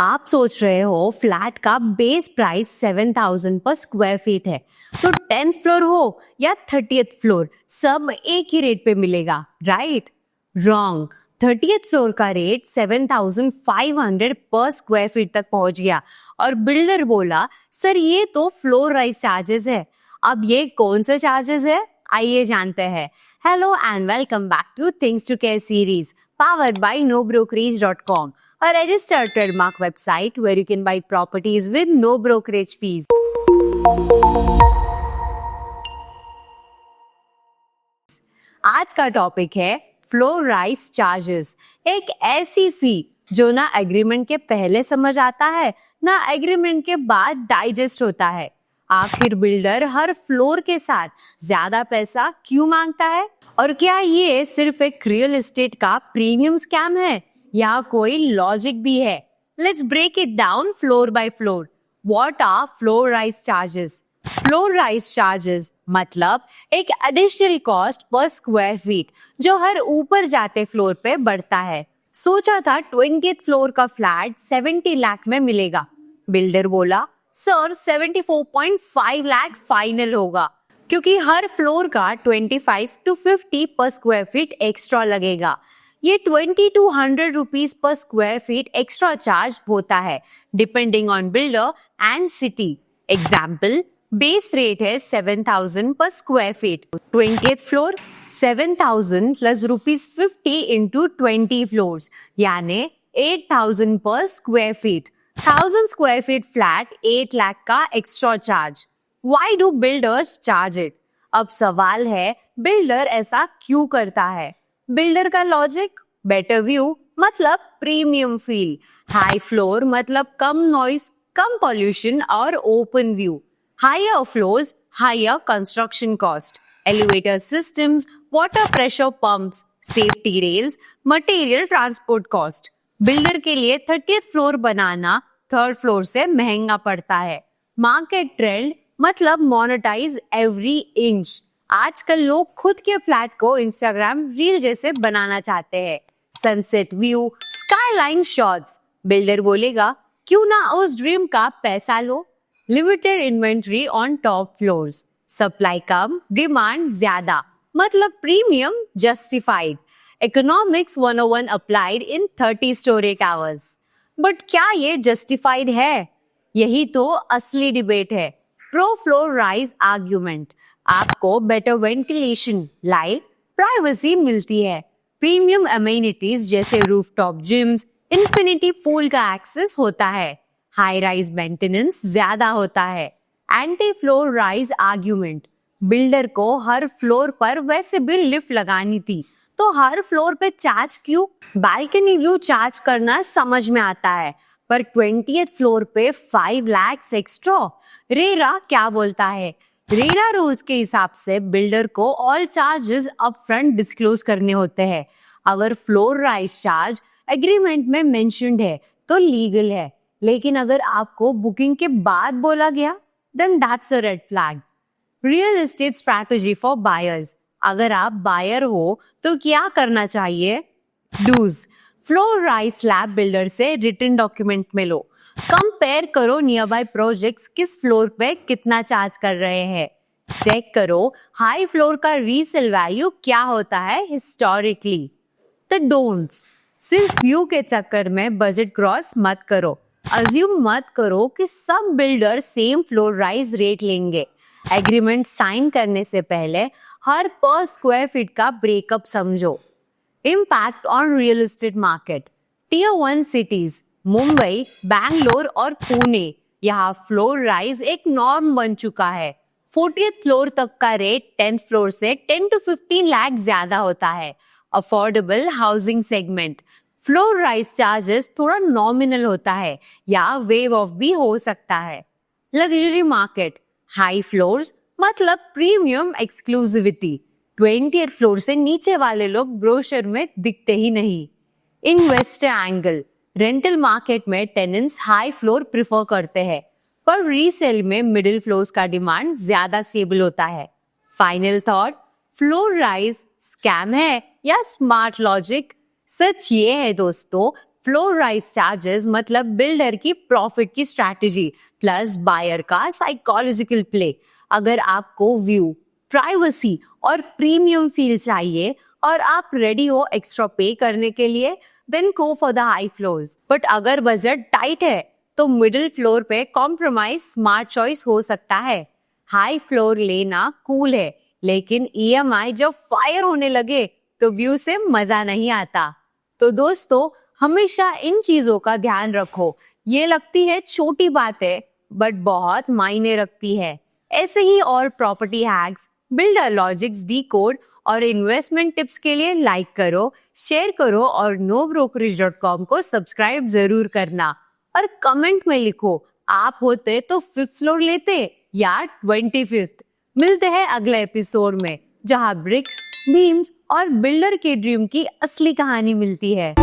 आप सोच रहे हो फ्लैट का base price 7,000 per square feet है, तो 10th फ्लोर हो या 30th फ्लोर सब एक ही रेट पे मिलेगा, राइट? रॉन्ग। 30th फ्लोर का रेट 7,500 पर स्क्वायर फीट तक पहुंच गया और बिल्डर बोला सर ये तो फ्लोर राइज चार्जेस है। अब ये कौन से चार्जेस है, आइए जानते हैं। Hello and welcome back to things to care series powered by nobrokerage.com, a registered trademark website where you can buy properties with no brokerage fees. आज का टॉपिक है फ्लोर राइज चार्जेस, एक ऐसी फी जो ना एग्रीमेंट के पहले समझ आता है ना एग्रीमेंट के बाद डाइजेस्ट होता है। आखिर बिल्डर हर फ्लोर के साथ ज्यादा पैसा क्यों मांगता है और क्या ये सिर्फ एक रियल एस्टेट का प्रीमियम स्कैम है या कोई लॉजिक भी है? Let's break it down floor by floor. What are floor rise charges? Floor rise charges मतलब एक additional cost per square feet जो हर ऊपर जाते फ्लोर पे बढ़ता है। सोचा था 20th फ्लोर का फ्लैट 70 लाख में मिलेगा। बिल्डर बोला सर 74.5 लाख फाइनल होगा क्योंकि हर फ्लोर का 25 to 50 पर स्क्वायर फीट एक्स्ट्रा लगेगा। ये 2200 rupees per square feet extra charge होता है depending on builder and city. Example, base rate है 7,000 per square feet, 20th floor 7,000 plus ₹50 into 20 floors यानी 8,000 per square feet. 1,000 square feet flat 8 lakh का extra charge. Why do builders charge it? अब सवाल है builder ऐसा क्यों करता है? बिल्डर का लॉजिक, बेटर व्यू मतलब प्रीमियम फील, हाई फ्लोर मतलब कम नॉइस, कम पॉल्यूशन और open view, higher floors higher construction cost, elevator systems, water pressure pumps, safety rails, material transport cost. Builder के लिए 30th फ्लोर बनाना 3rd फ्लोर से महंगा पड़ता है। मार्केट ट्रेंड मतलब मोनेटाइज एवरी इंच। आजकल लोग खुद के फ्लैट को इंस्टाग्राम रील जैसे बनाना चाहते हैं। Sunset view, skyline shots. Builder बोलेगा क्यों ना उस ड्रीम का पैसा लो। Limited inventory on top floors, supply कम डिमांड ज्यादा मतलब premium justified. Economics 101 applied in 30 storey towers. But क्या ये जस्टिफाइड है? यही तो असली डिबेट है। प्रो फ्लोर राइज आर्ग्यूमेंट, आपको बेटर वेंटिलेशन, लाइट, प्राइवेसी मिलती है। प्रीमियम अमेनिटीज जैसे रूफटॉप जिम्स, इंफिनिटी पूल का एक्सेस होता है। हाई राइज मेंटेनेंस ज्यादा होता है। Anti floor rise argument, builder को हर फ्लोर पर वैसे भी लिफ्ट लगानी थी तो हर फ्लोर पे चार्ज क्यों? बालकनी व्यू चार्ज करना समझ में आता है पर 20th फ्लोर पे 5 लाख एक्स्ट्रा। रेरा क्या बोलता है? रेरा रूल्स के हिसाब से बिल्डर को ऑल चार्जेस अपफ्रंट डिस्क्लोज करने होते हैं। अगर फ्लोर राइज चार्ज एग्रीमेंट में मेंशन्ड है तो लीगल है, लेकिन अगर आपको बुकिंग के बाद बोला गया then that's a red flag. Real estate strategy for buyers, अगर आप बायर हो तो क्या करना चाहिए? Do's, floor rise slab builder से रिटन डॉक्यूमेंट में लो। कंपेयर करो नियर बाय प्रोजेक्ट्स किस फ्लोर पे कितना चार्ज कर रहे हैं। चेक करो हाई फ्लोर का रीसेल वैल्यू क्या होता है हिस्टोरिकली। द डोंट्स, सिर्फ व्यू के चक्कर में बजट क्रॉस मत करो। अज्यूम मत करो कि सब builder same floor rise rate लेंगे। एग्रीमेंट साइन करने से पहले हर पर स्क्वायर फीट का ब्रेकअप समझो। Impact on real estate market, tier 1 cities Mumbai, Bangalore और पुणे, यहाँ फ्लोर राइज एक नॉर्म बन चुका है। 40th फ्लोर तक का रेट 10th फ्लोर से 10 to 15 लाख ज्यादा होता है। Affordable housing segment, floor rise charges थोड़ा नॉमिनल होता है या वेव ऑफ भी हो सकता है। लग्जरी मार्केट, हाई फ्लोर्स मतलब प्रीमियम एक्सक्लूसिविटी, 20th फ्लोर से नीचे वाले लोग ब्रोशर में दिखते ही नहीं। इन्वेस्टर एंगल, रेंटल मार्केट में टेनेंट्स हाई फ्लोर प्रिफर करते हैं पर रीसेल में मिडिल फ्लोर्स का डिमांड ज्यादा स्टेबल होता है। Final thought, floor rise scam है या स्मार्ट लॉजिक? सच ये है दोस्तों फ्लोर राइज चार्जेस मतलब बिल्डर की प्रॉफिट की स्ट्रैटेजी प्लस बायर का साइकोलॉजिकल प्ले। अगर आपको व्यू, प्राइवेसी और प्रीमियम फील चाहिए और आप रेडी हो एक्स्ट्रा पे करने के लिए, then go for the high floors. But अगर बजट टाइट है तो मिडिल फ्लोर पे कॉम्प्रोमाइज स्मार्ट चॉइस हो सकता है। हाई फ्लोर लेना कूल है, लेकिन ईएमआई जब फायर होने लगे तो व्यू से मजा नहीं आता। तो दोस्तों, हमेशा इन चीजों का ध्यान रखो। ये लगती है छोटी बात है, बट बहुत मायने रखती है। ऐसे ही और property hacks, builder logics, decode और इन्वेस्टमेंट टिप्स के लिए लाइक करो, शेयर करो और nobrokerage.com को सब्सक्राइब जरूर करना। और कमेंट में लिखो, आप होते तो 5th फ्लोर लेते या 25th। मिलते हैं अगले एपिसोड में, जहां ब्रिक्स, बीम्स और बिल्डर के ड्रीम की असली कहानी मिलती है।